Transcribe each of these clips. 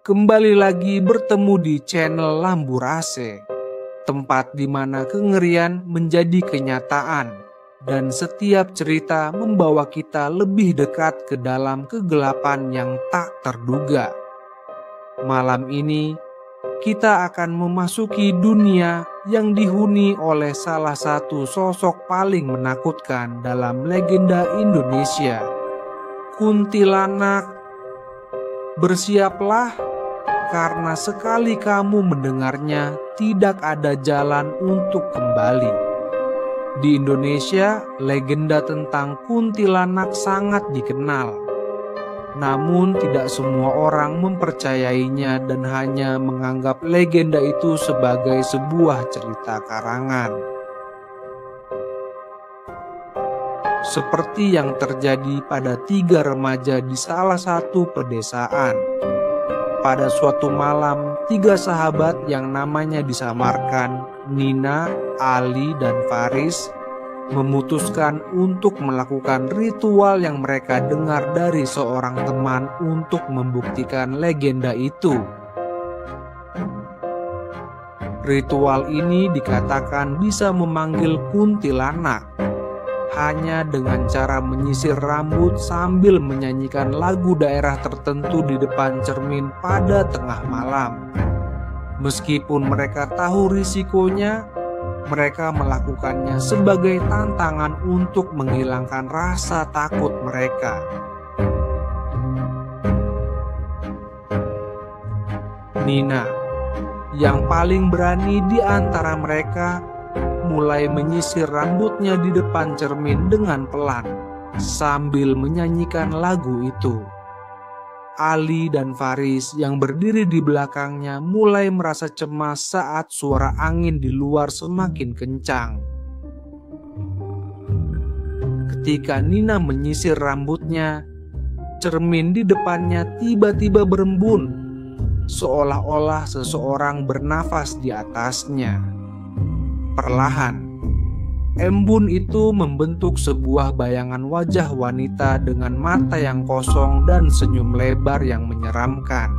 Kembali lagi bertemu di channel Lamburase, tempat di mana kengerian menjadi kenyataan dan setiap cerita membawa kita lebih dekat ke dalam kegelapan yang tak terduga. Malam ini kita akan memasuki dunia yang dihuni oleh salah satu sosok paling menakutkan dalam legenda Indonesia, kuntilanak. Bersiaplah, karena sekali kamu mendengarnya tidak ada jalan untuk kembali. Di Indonesia, legenda tentang kuntilanak sangat dikenal. Namun tidak semua orang mempercayainya dan hanya menganggap legenda itu sebagai sebuah cerita karangan. Seperti yang terjadi pada 3 remaja di salah satu pedesaan. Pada suatu malam, 3 sahabat yang namanya disamarkan Nina, Ali, dan Faris memutuskan untuk melakukan ritual yang mereka dengar dari seorang teman untuk membuktikan legenda itu. Ritual ini dikatakan bisa memanggil kuntilanak hanya dengan cara menyisir rambut sambil menyanyikan lagu daerah tertentu di depan cermin pada tengah malam. Meskipun mereka tahu risikonya, mereka melakukannya sebagai tantangan untuk menghilangkan rasa takut mereka. Nina, yang paling berani di antara mereka, mulai menyisir rambutnya di depan cermin dengan pelan sambil menyanyikan lagu itu. Ali dan Faris yang berdiri di belakangnya mulai merasa cemas saat suara angin di luar semakin kencang. Ketika Nina menyisir rambutnya, cermin di depannya tiba-tiba berembun, seolah-olah seseorang bernafas di atasnya. Perlahan, embun itu membentuk sebuah bayangan wajah wanita dengan mata yang kosong dan senyum lebar yang menyeramkan.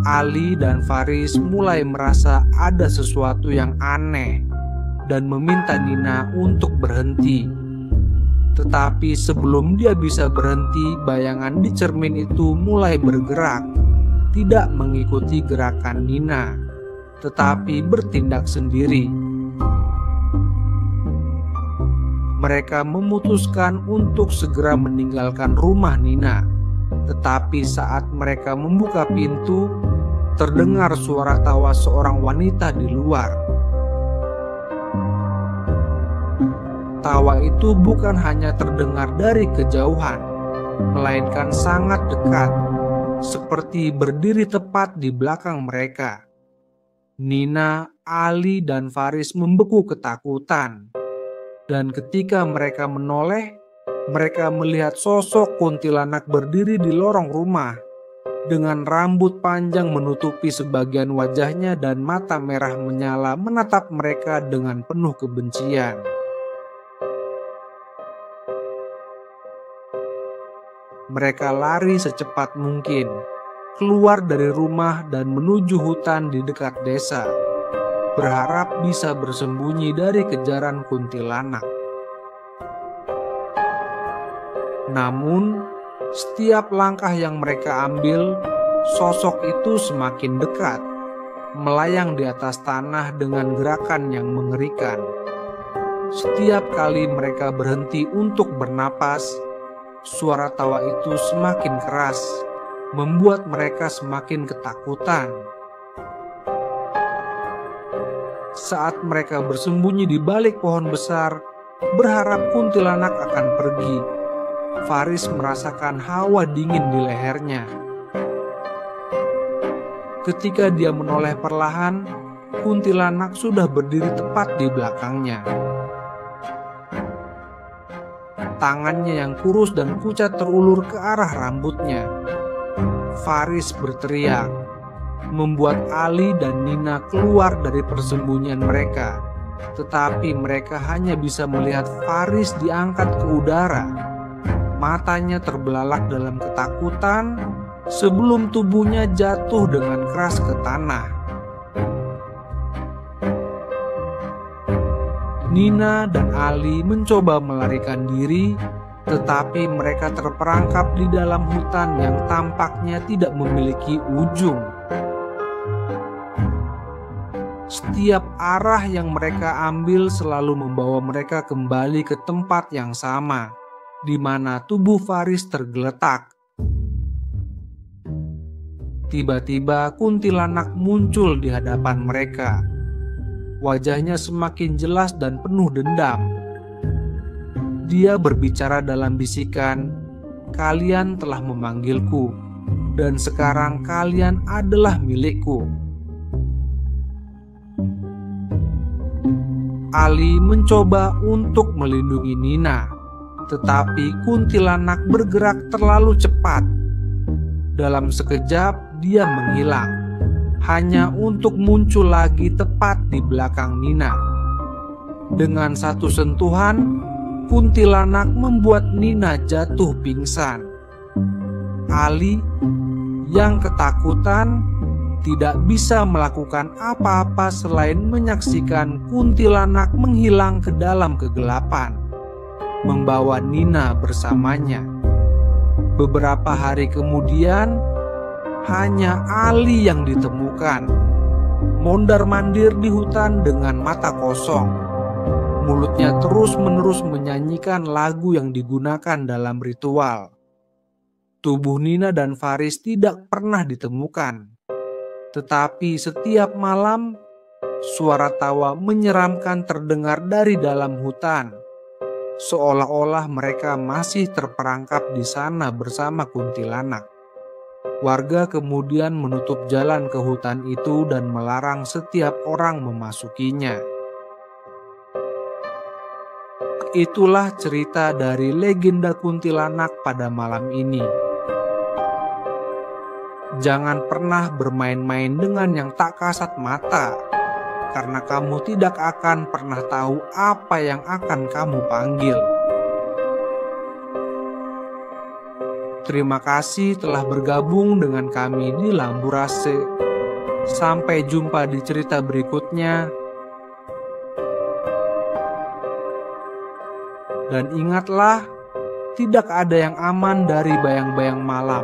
Ali dan Faris mulai merasa ada sesuatu yang aneh dan meminta Nina untuk berhenti. Tetapi sebelum dia bisa berhenti, bayangan di cermin itu mulai bergerak, tidak mengikuti gerakan Nina, tetapi bertindak sendiri. Mereka memutuskan untuk segera meninggalkan rumah Nina. Tetapi saat mereka membuka pintu, terdengar suara tawa seorang wanita di luar. Tawa itu bukan hanya terdengar dari kejauhan, melainkan sangat dekat, seperti berdiri tepat di belakang mereka. Nina, Ali, dan Faris membeku ketakutan. Dan ketika mereka menoleh, mereka melihat sosok kuntilanak berdiri di lorong rumah dengan rambut panjang menutupi sebagian wajahnya dan mata merah menyala menatap mereka dengan penuh kebencian. Mereka lari secepat mungkin keluar dari rumah dan menuju hutan di dekat desa, berharap bisa bersembunyi dari kejaran kuntilanak. Namun, setiap langkah yang mereka ambil, sosok itu semakin dekat, melayang di atas tanah dengan gerakan yang mengerikan. Setiap kali mereka berhenti untuk bernapas, suara tawa itu semakin keras, membuat mereka semakin ketakutan. Saat mereka bersembunyi di balik pohon besar, berharap kuntilanak akan pergi, Faris merasakan hawa dingin di lehernya. Ketika dia menoleh perlahan, kuntilanak sudah berdiri tepat di belakangnya. Tangannya yang kurus dan pucat terulur ke arah rambutnya. Faris berteriak, membuat Ali dan Nina keluar dari persembunyian mereka. Tetapi mereka hanya bisa melihat Faris diangkat ke udara. Matanya terbelalak dalam ketakutan sebelum tubuhnya jatuh dengan keras ke tanah. Nina dan Ali mencoba melarikan diri, tetapi mereka terperangkap di dalam hutan yang tampaknya tidak memiliki ujung. Setiap arah yang mereka ambil selalu membawa mereka kembali ke tempat yang sama, di mana tubuh Faris tergeletak. Tiba-tiba kuntilanak muncul di hadapan mereka. Wajahnya semakin jelas dan penuh dendam. Dia berbicara dalam bisikan, "Kalian telah memanggilku, dan sekarang kalian adalah milikku." Ali mencoba untuk melindungi Nina, tetapi kuntilanak bergerak terlalu cepat. Dalam sekejap dia menghilang, hanya untuk muncul lagi tepat di belakang Nina. Dengan satu sentuhan, kuntilanak membuat Nina jatuh pingsan. Ali yang ketakutan tidak bisa melakukan apa-apa selain menyaksikan kuntilanak menghilang ke dalam kegelapan, membawa Nina bersamanya. Beberapa hari kemudian, hanya Ali yang ditemukan, mondar-mandir di hutan dengan mata kosong. Mulutnya terus-menerus menyanyikan lagu yang digunakan dalam ritual. Tubuh Nina dan Faris tidak pernah ditemukan. Tetapi setiap malam, suara tawa menyeramkan terdengar dari dalam hutan, seolah-olah mereka masih terperangkap di sana bersama kuntilanak. Warga kemudian menutup jalan ke hutan itu dan melarang setiap orang memasukinya. Itulah cerita dari legenda kuntilanak pada malam ini. Jangan pernah bermain-main dengan yang tak kasat mata, karena kamu tidak akan pernah tahu apa yang akan kamu panggil. Terima kasih telah bergabung dengan kami di Lamburase. Sampai jumpa di cerita berikutnya. Dan ingatlah, tidak ada yang aman dari bayang-bayang malam.